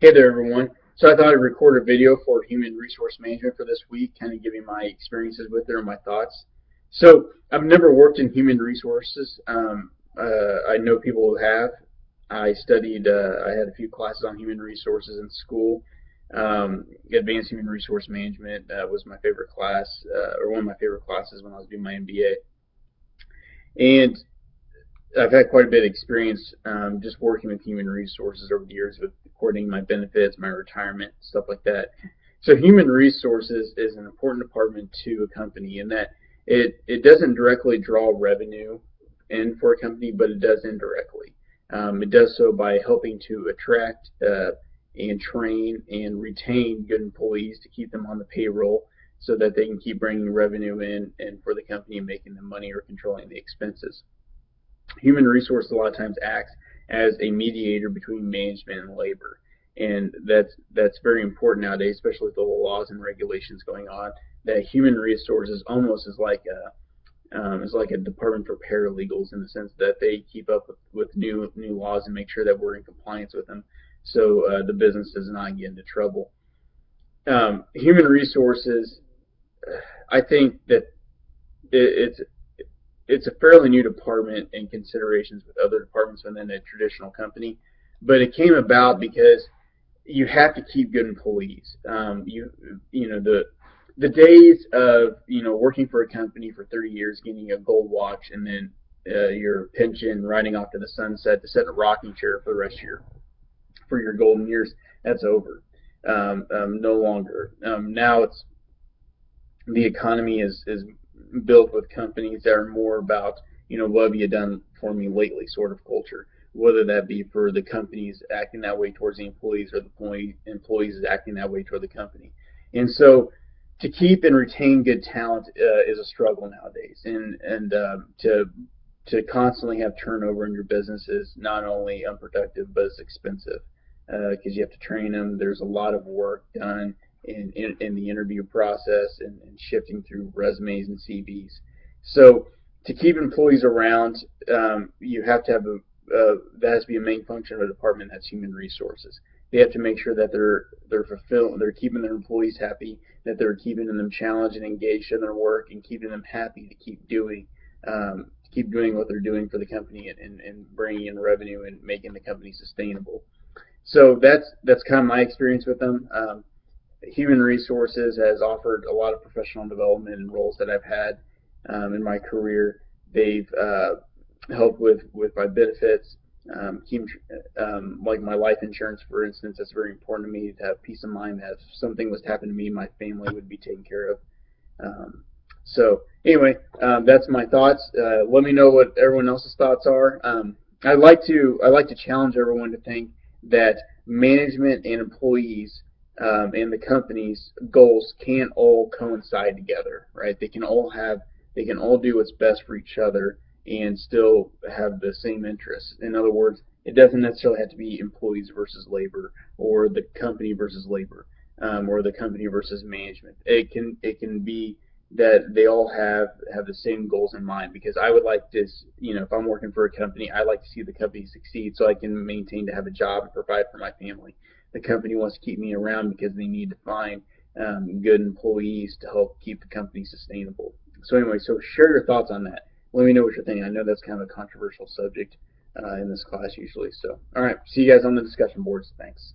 Hey there, everyone. So I thought I'd record a video for human resource management for this week, kind of giving my experiences with it and my thoughts. So I've never worked in human resources. I know people who have. I studied, I had a few classes on human resources in school. Advanced Human Resource Management was my favorite class, or one of my favorite classes when I was doing my MBA. And I've had quite a bit of experience just working with human resources over the years with coordinating my benefits, my retirement, stuff like that. So human resources is an important department to a company in that it doesn't directly draw revenue in for a company, but it does indirectly. It does so by helping to attract and train and retain good employees to keep them on the payroll so that they can keep bringing revenue in and for the company and making them money or controlling the expenses. Human resources a lot of times acts as a mediator between management and labor, and that's very important nowadays, especially with the laws and regulations going on. That human resources almost is like a department for paralegals in the sense that they keep up with new laws and make sure that we're in compliance with them, so the business does not get into trouble. Human resources, I think that it's a fairly new department in considerations with other departments within a traditional company, but it came about because you have to keep good employees. The days of working for a company for 30 years, getting a gold watch, and then your pension riding off to the sunset to sit in a rocking chair for the rest of your golden years, that's over. No longer. Now it's the economy is built with companies that are more about, what have you done for me lately sort of culture, whether that be for the companies acting that way towards the employees or the employees acting that way toward the company. And so to keep and retain good talent is a struggle nowadays, and to constantly have turnover in your business is not only unproductive, but it's expensive because you have to train them. There's a lot of work done in the interview process and shifting through resumes and CVs. So to keep employees around, you have to have that has to be a main function of a department that's human resources. They have to make sure that they're keeping their employees happy, that they're keeping them challenged and engaged in their work, and keeping them happy to keep doing what they're doing for the company and bringing in revenue and making the company sustainable. So that's kind of my experience with them. Human resources has offered a lot of professional development in roles that I've had in my career. They've helped with my benefits, like my life insurance, for instance. That's very important to me to have peace of mind that if something was to happen to me, my family would be taken care of. So anyway, that's my thoughts. Let me know what everyone else's thoughts are. I like to challenge everyone to think that management and employees and the company's goals can't all coincide together, right? They can all do what's best for each other and still have the same interests. In other words, it doesn't necessarily have to be employees versus labor, or the company versus labor, or the company versus management. It can be that they all have the same goals in mind, because I would like this, if I'm working for a company, I like to see the company succeed so I can maintain to have a job and provide for my family. The company wants to keep me around because they need to find good employees to help keep the company sustainable. So anyway, share your thoughts on that. Let me know what you're thinking. I know that's kind of a controversial subject in this class usually. So, all right, see you guys on the discussion boards. Thanks.